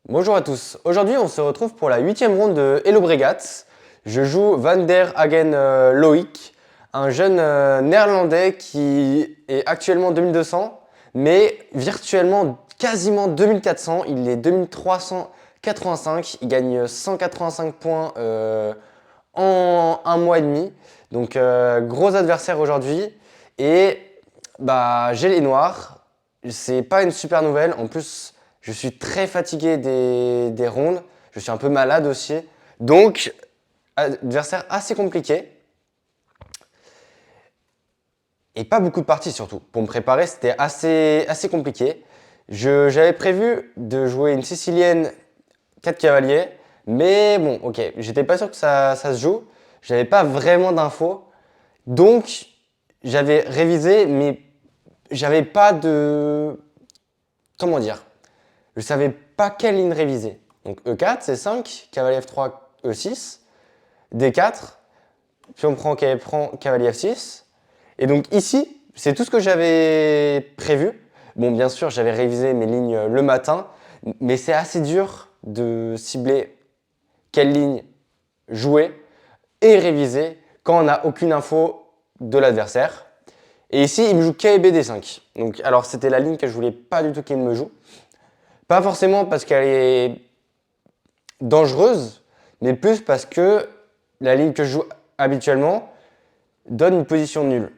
Bonjour à tous. Aujourd'hui, on se retrouve pour la 8e ronde de Hello Brigats. Je joue Van der Hagen Loïc, un jeune néerlandais qui est actuellement 2200, mais virtuellement quasiment 2400. Il est 2385. Il gagne 185 points en un mois et demi. Donc, gros adversaire aujourd'hui. Et j'ai les noirs. C'est pas une super nouvelle. En plus, je suis très fatigué des rondes. Je suis un peu malade aussi. Donc, adversaire assez compliqué. Et pas beaucoup de parties surtout. Pour me préparer, c'était assez compliqué. J'avais prévu de jouer une sicilienne 4 cavaliers. Mais bon, ok, j'étais pas sûr que ça se joue. J'avais pas vraiment d'infos. Donc, j'avais révisé, mais j'avais pas de. Comment dire? Je savais pas quelle ligne réviser. Donc E4, C5, cavalier F3, E6, D4, puis on prend cavalier F6. Et donc ici, c'est tout ce que j'avais prévu. Bon, bien sûr, j'avais révisé mes lignes le matin, mais c'est assez dur de cibler quelle ligne jouer et réviser quand on n'a aucune info de l'adversaire. Et ici, il me joue K et B D5. Donc, alors, c'était la ligne que je voulais pas du tout qu'il me joue. Pas forcément parce qu'elle est dangereuse, mais plus parce que la ligne que je joue habituellement donne une position nulle.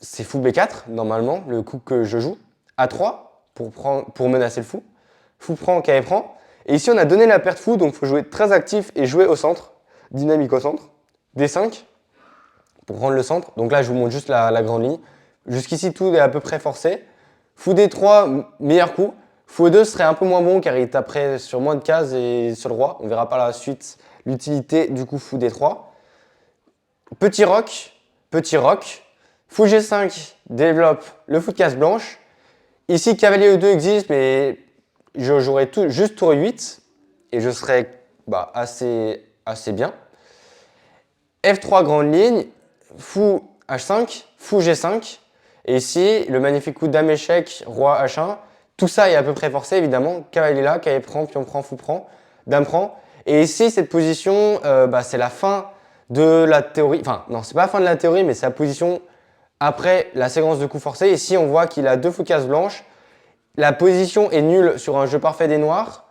C'est fou B4, normalement, le coup que je joue. A3, pour menacer le fou. Fou prend, KF prend. Et ici, on a donné la perte fou, donc il faut jouer très actif et jouer au centre, dynamique au centre. D5, pour prendre le centre. Donc là, je vous montre juste la grande ligne. Jusqu'ici, tout est à peu près forcé. Fou D3, meilleur coup. Fou E2 serait un peu moins bon car il taperait sur moins de cases et sur le roi. On verra par la suite l'utilité du coup fou D3. Petit roc. Fou G5 développe le fou de case blanche. Ici, cavalier E2 existe, mais je jouerai juste tour 8 et je serai assez bien. F3 grande ligne, fou H5, fou G5. Et ici, le magnifique coup dame échec, roi H1. Tout ça est à peu près forcé, évidemment. Cavalier là, cavalier prend, pion prend, fou prend, dame prend. Et ici, cette position, c'est la fin de la théorie. Enfin, non, c'est pas la fin de la théorie, mais c'est la position après la séquence de coups forcés. Ici, on voit qu'il a deux fous cases blanches. La position est nulle sur un jeu parfait des noirs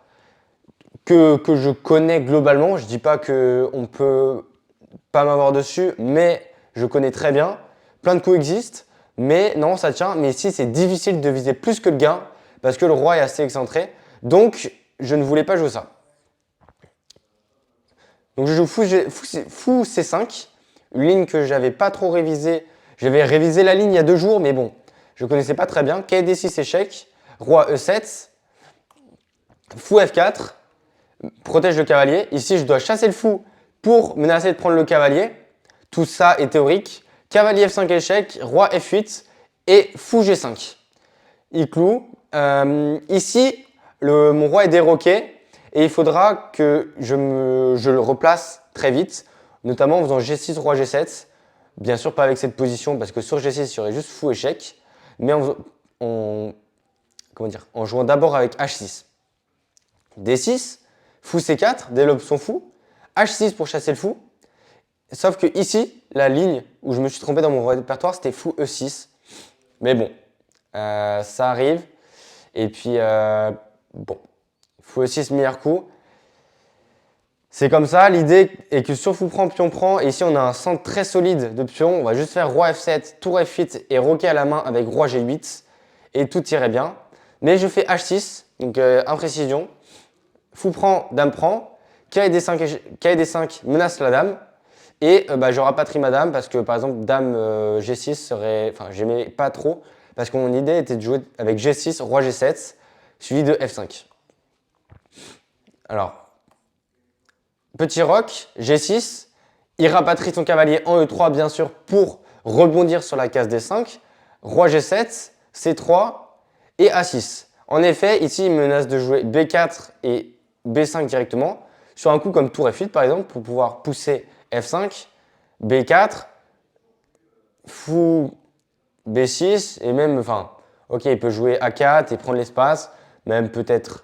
que je connais globalement. Je dis pas qu'on peut pas m'avoir dessus, mais je connais très bien. Plein de coups existent, mais non, ça tient. Mais ici, c'est difficile de viser plus que le gain parce que le roi est assez excentré. Donc, je ne voulais pas jouer ça. Donc, je joue fou C5, une ligne que j'avais pas trop révisée. J'avais révisé la ligne il y a 2 jours, mais bon, je connaissais pas très bien. Quai D6 échec, roi E7, fou F4, protège le cavalier. Ici, je dois chasser le fou pour menacer de prendre le cavalier. Tout ça est théorique. Cavalier F5 échec, roi F8 et fou G5. Il cloue. Ici, mon roi est déroqué et il faudra que je le replace très vite, notamment en faisant G6, roi G7. Bien sûr, pas avec cette position parce que sur G6, il y aurait juste fou échec, mais en jouant d'abord avec H6. D6, fou C4, développe son fou. H6 pour chasser le fou. Sauf que ici, la ligne où je me suis trompé dans mon répertoire, c'était fou E6. Mais bon, ça arrive. Et puis, fou E6, meilleur coup. C'est comme ça. L'idée est que sur fou prend, pion prend, et ici on a un centre très solide de pion. On va juste faire roi F7, tour F8 et roquet à la main avec roi G8. Et tout irait bien. Mais je fais H6, donc imprécision. Fou prend, dame prend. Cavalier D5 menace la dame. Et je rapatrie ma dame parce que par exemple dame G6 serait. Enfin, j'aimais pas trop parce que mon idée était de jouer avec G6, roi G7, suivi de F5. Alors, petit roc, G6, il rapatrie son cavalier en E3 bien sûr pour rebondir sur la case D5, roi G7, C3 et A6. En effet, ici il menace de jouer B4 et B5 directement sur un coup comme tour F8 par exemple pour pouvoir pousser F5, B4, fou B6 et même, ok, il peut jouer A4 et prendre l'espace, même peut-être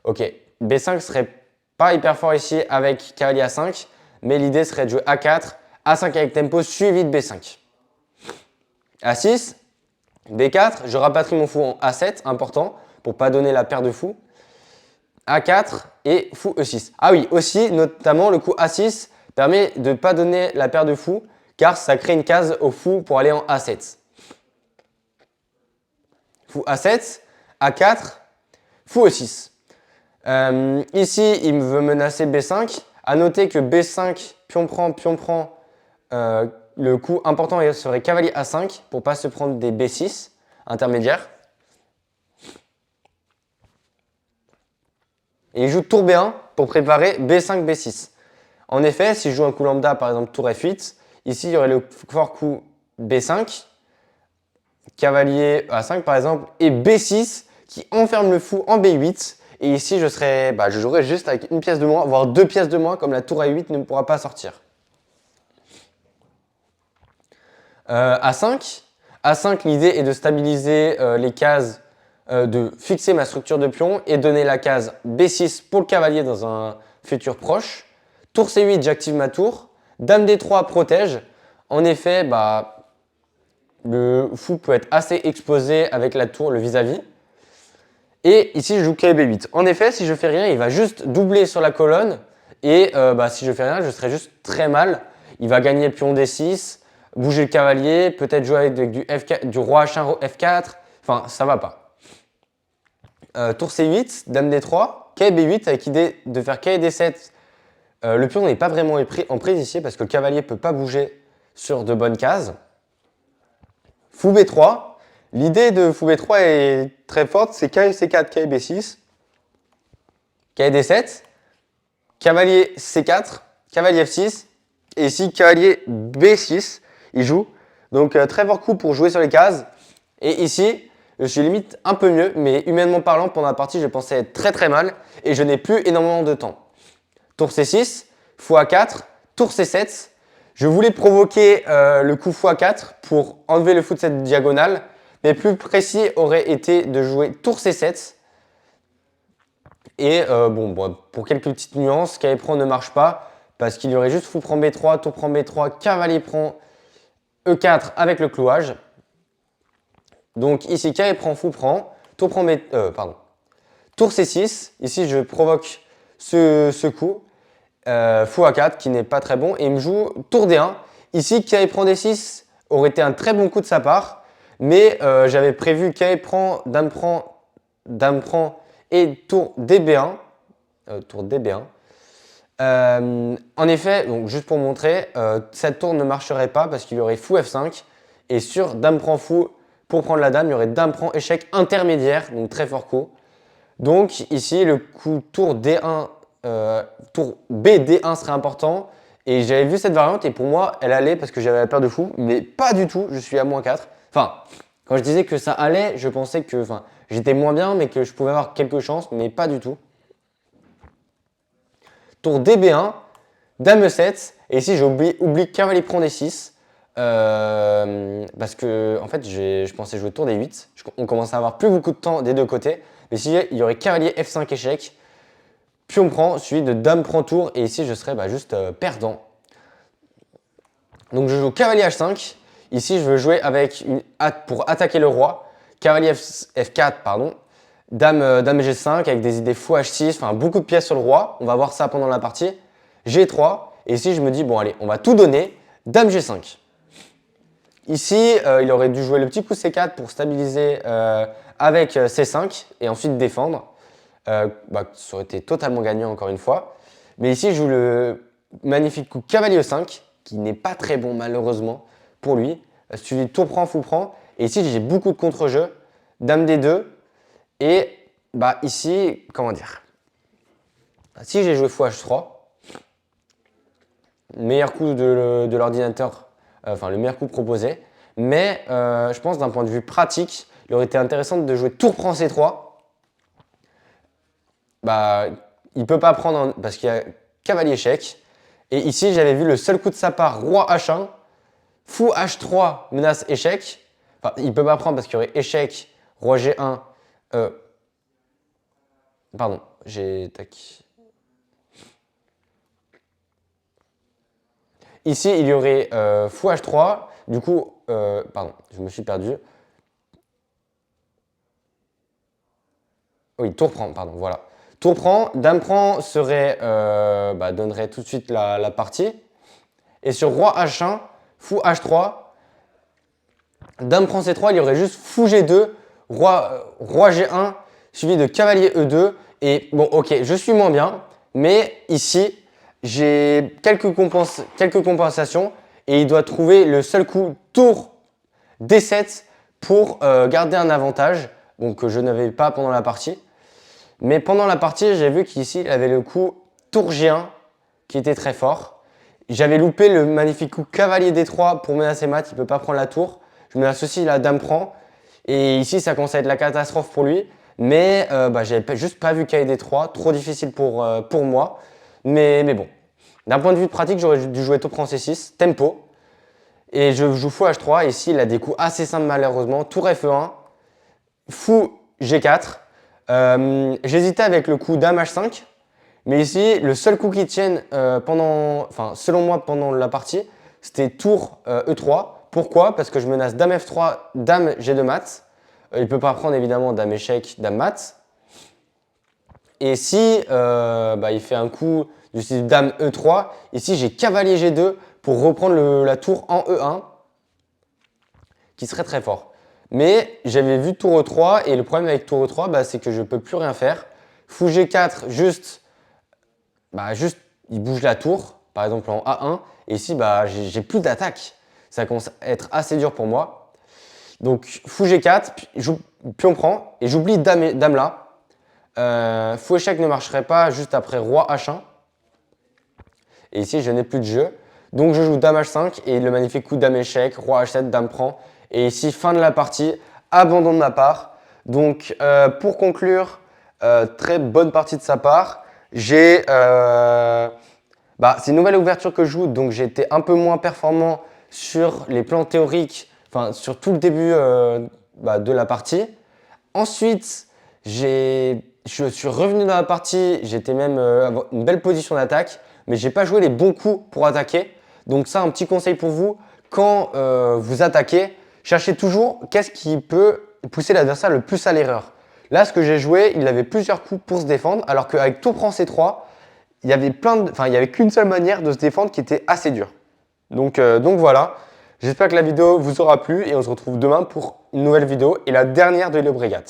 Ok, B5 serait pas hyper fort ici avec cavalier A5, mais l'idée serait de jouer A4, A5 avec tempo suivi de B5. A6, B4, je rapatrie mon fou en A7, important, pour pas donner la paire de fou. A4 et fou E6. Ah oui, aussi, notamment, le coup A6 permet de ne pas donner la paire de fou, car ça crée une case au fou pour aller en A7. Fou A7, A4, fou E6. Ici, il me veut menacer B5. À noter que B5, pion prend, le coup important serait cavalier A5 pour ne pas se prendre des B6 intermédiaires. Et il joue tour B1 pour préparer B5, B6. En effet, si je joue un coup lambda, par exemple tour F8, ici il y aurait le fort coup B5, cavalier A5 par exemple, et B6 qui enferme le fou en B8. Et ici je jouerais juste avec une pièce de moins, voire deux pièces de moins, comme la tour A8 ne pourra pas sortir. A5. A5, l'idée est de stabiliser les cases, de fixer ma structure de pion et donner la case B6 pour le cavalier dans un futur proche. Tour C8, j'active ma tour. Dame D3 protège. En effet, le fou peut être assez exposé avec la tour, le vis-à-vis. Et ici, je joue cavalier B8. En effet, si je fais rien, il va juste doubler sur la colonne. Et si je fais rien, je serai juste très mal. Il va gagner pion D6, bouger le cavalier, peut-être jouer avec du F4, du roi H1, F4. Enfin, ça va pas. Tour C8, dame D3, cavalier B8 avec l'idée de faire cavalier D7. Le pion n'est pas vraiment en prise ici parce que le cavalier ne peut pas bouger sur de bonnes cases. Fou B3. L'idée de fou B3 est très forte, c'est cavalier C4, cavalier B6, cavalier D7, cavalier C4, cavalier F6, et ici cavalier B6, il joue. Donc très fort coup pour jouer sur les cases. Et ici, je suis limite un peu mieux, mais humainement parlant, pendant la partie, je pensais être très très mal, et je n'ai plus énormément de temps. Tour C6, fou A4, tour C7. Je voulais provoquer le coup fou A4 pour enlever le fou de cette diagonale, mais plus précis aurait été de jouer tour C7. Et pour quelques petites nuances, cavalier prend ne marche pas, parce qu'il y aurait juste fou prend B3, tour prend B3, cavalier prend E4 avec le clouage. Donc ici, cavalier prend, fou prend, tour prend tour C6. Ici, je provoque ce coup. Fou A4 qui n'est pas très bon et il me joue tour D1. Ici, cavalier prend D6 aurait été un très bon coup de sa part, mais j'avais prévu cavalier prend, dame prend et tour DB1. Tour DB1. En effet, donc juste pour montrer, cette tour ne marcherait pas parce qu'il y aurait fou F5 et sur dame prend fou pour prendre la dame, il y aurait dame prend échec intermédiaire, donc très fort coup. Donc ici, le coup tour D1, tour B D1 serait important. Et j'avais vu cette variante et pour moi, elle allait parce que j'avais la paire de fou, mais pas du tout, je suis à -4. Enfin, quand je disais que ça allait, je pensais que j'étais moins bien, mais que je pouvais avoir quelques chances, mais pas du tout. Tour DB1, dame E7, et ici j'oublie cavalier prend D6. Parce que en fait je pensais jouer tour D8. On commence à avoir plus beaucoup de temps des deux côtés. Mais ici il y aurait cavalier F5 échec. Pion prend, suivi de dame prend tour. Et ici je serais juste perdant. Donc je joue cavalier H5. Ici je veux jouer pour attaquer le roi. Cavalier F4, pardon. Dame G5 avec des idées fou H6. Enfin beaucoup de pièces sur le roi. On va voir ça pendant la partie. G3. Et ici je me dis bon allez on va tout donner. Dame G5. Ici, il aurait dû jouer le petit coup C4 pour stabiliser avec C5 et ensuite défendre. Ça aurait été totalement gagnant encore une fois. Mais ici, je joue le magnifique coup cavalier E5 qui n'est pas très bon malheureusement pour lui. Suivi de tour prend, fou prend. Et ici, j'ai beaucoup de contre-jeux. Dame D2. Et ici, comment dire. Si j'ai joué fou H3, meilleur coup de l'ordinateur. Le meilleur coup proposé. Mais je pense d'un point de vue pratique, il aurait été intéressant de jouer tour prend C3. Il ne peut pas prendre parce qu'il y a cavalier échec. Et ici, j'avais vu le seul coup de sa part, roi H1, fou H3, menace échec. Enfin, il ne peut pas prendre parce qu'il y aurait échec, roi G1. j'ai... Tac. Ici, il y aurait fou H3. Du coup, pardon, je me suis perdu. Oui, tour prend, pardon, voilà. Tour prend, dame prend serait, donnerait tout de suite la partie. Et sur roi H1, fou H3, dame prend C3, il y aurait juste fou G2, roi G1, suivi de cavalier E2. Et bon, ok, je suis moins bien, mais ici, j'ai quelques compensations et il doit trouver le seul coup tour D7 pour garder un avantage, donc que je n'avais pas pendant la partie. Mais pendant la partie, j'ai vu qu'ici, il avait le coup tour G1 qui était très fort. J'avais loupé le magnifique coup cavalier D3 pour menacer mat, il ne peut pas prendre la tour. Je menace aussi la dame prend. Et ici, ça commence à être la catastrophe pour lui. Mais j'avais juste pas vu cavalier D3, trop difficile pour moi. Mais bon, d'un point de vue pratique, j'aurais dû jouer tour prend C6, tempo. Et je joue fou H3. Ici, il a des coups assez simples malheureusement. Tour F1, fou G4. J'hésitais avec le coup dame H5. Mais ici, le seul coup qui tienne selon moi pendant la partie, c'était tour E3. Pourquoi? Parce que je menace dame F3, dame G2 mat. Il ne peut pas prendre évidemment dame échec, dame mat. Et si il fait un coup du style dame E3, ici j'ai cavalier G2 pour reprendre la tour en E1, qui serait très fort. Mais j'avais vu tour E3 et le problème avec tour E3, c'est que je ne peux plus rien faire. Fou G4, juste, il bouge la tour, par exemple en A1. Et ici, j'ai plus d'attaque. Ça commence à être assez dur pour moi. Donc, fou G4, pion prend, et j'oublie dame là. Fou échec ne marcherait pas juste après roi H1. Et ici, je n'ai plus de jeu. Donc, je joue dame H5 et le magnifique coup dame échec, roi H7, dame prend. Et ici, fin de la partie, abandon de ma part. Donc, pour conclure, très bonne partie de sa part. C'est une nouvelle ouverture que je joue, donc j'ai été un peu moins performant sur les plans théoriques, sur tout le début de la partie. Ensuite, je suis revenu dans la partie, j'étais même avoir une belle position d'attaque, mais j'ai pas joué les bons coups pour attaquer. Donc ça, un petit conseil pour vous, quand vous attaquez, cherchez toujours qu'est-ce qui peut pousser l'adversaire le plus à l'erreur. Là, ce que j'ai joué, il avait plusieurs coups pour se défendre, alors qu'avec tour prend C3, il y avait qu'une seule manière de se défendre qui était assez dure. Donc voilà, j'espère que la vidéo vous aura plu et on se retrouve demain pour une nouvelle vidéo et la dernière de Hello Brigade.